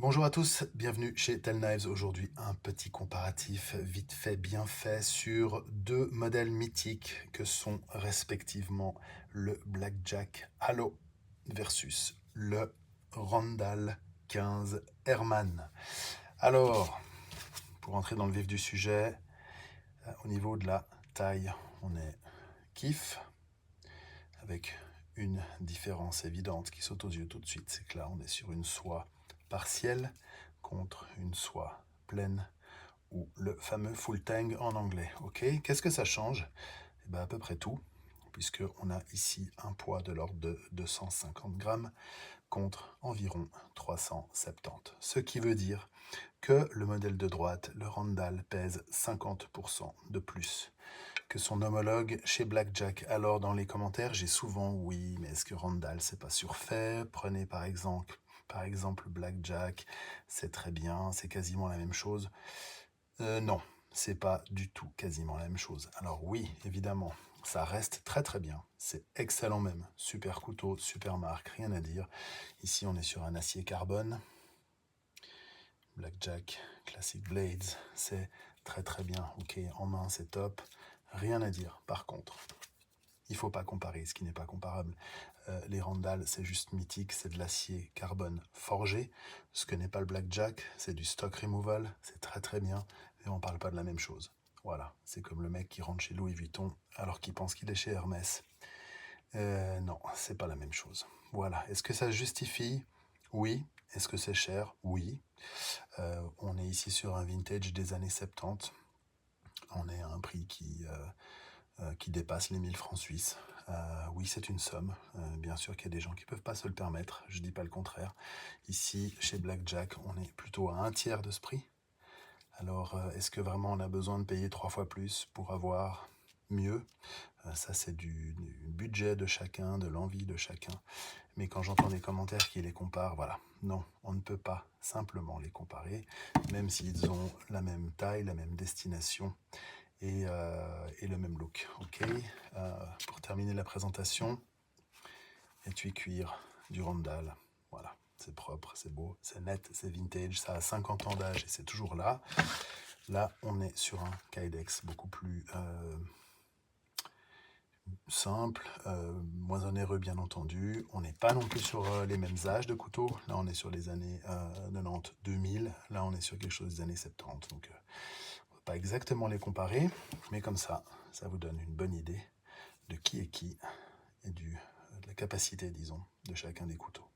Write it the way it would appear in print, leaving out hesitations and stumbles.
Bonjour à tous, bienvenue chez Tel Knives. Aujourd'hui, un petit comparatif vite fait, bien fait sur deux modèles mythiques que sont respectivement le Blackjack Halo versus le Randall 15 Herman. Alors, pour entrer dans le vif du sujet, au niveau de la taille, on est kiff avec une différence évidente qui saute aux yeux tout de suite. C'est que là, on est sur une soie partielle contre une soie pleine ou le fameux full tang en anglais. Ok, qu'est-ce que ça change? Eh ben, à peu près tout, puisqu'on a ici un poids de l'ordre de 250 grammes contre environ 370. Ce qui veut dire que le modèle de droite, le Randall, pèse 50% de plus que son homologue chez Blackjack. Alors dans les commentaires, j'ai souvent oui, mais est-ce que Randall c'est pas surfait? Prenez par exemple Blackjack, c'est très bien, c'est quasiment la même chose. Non, c'est pas du tout quasiment la même chose. Alors oui, évidemment, ça reste très très bien, c'est excellent même, super couteau, super marque, rien à dire. Ici on est sur un acier carbone. Blackjack Classic Blades, c'est très très bien, ok, en main c'est top, rien à dire. Par contre, il ne faut pas comparer ce qui n'est pas comparable. Les Randall, c'est juste mythique, c'est de l'acier carbone forgé. Ce que n'est pas le Blackjack, c'est du stock removal, c'est très très bien, et on ne parle pas de la même chose. Voilà, c'est comme le mec qui rentre chez Louis Vuitton alors qu'il pense qu'il est chez Hermès. Non, c'est pas la même chose. Voilà, est-ce que ça se justifie? Oui. Est-ce que c'est cher? Oui. On est ici sur un vintage des années 70. On est à un prix qui dépasse les 1000 francs suisses. Oui, c'est une somme. Bien sûr qu'il y a des gens qui ne peuvent pas se le permettre. Je ne dis pas le contraire. Ici, chez Blackjack, on est plutôt à un tiers de ce prix. Alors, est-ce que vraiment on a besoin de payer 3 fois plus pour avoir mieux? Ça, c'est du budget de chacun, de l'envie de chacun. Mais quand j'entends des commentaires qui les comparent, voilà, non, on ne peut pas simplement les comparer, même s'ils ont la même taille, la même destination et le même look. Ok, pour terminer la présentation, étui cuir du Randall. Voilà, c'est propre, c'est beau, c'est net, c'est vintage, ça a 50 ans d'âge et c'est toujours là. Là, on est sur un Kydex beaucoup plus simple, moins onéreux bien entendu. On n'est pas non plus sur les mêmes âges de couteaux. Là, on est sur les années 90-2000. Là, on est sur quelque chose des années 70. Donc, on ne va pas exactement les comparer, mais comme ça vous donne une bonne idée de qui est qui et de la capacité, disons, de chacun des couteaux.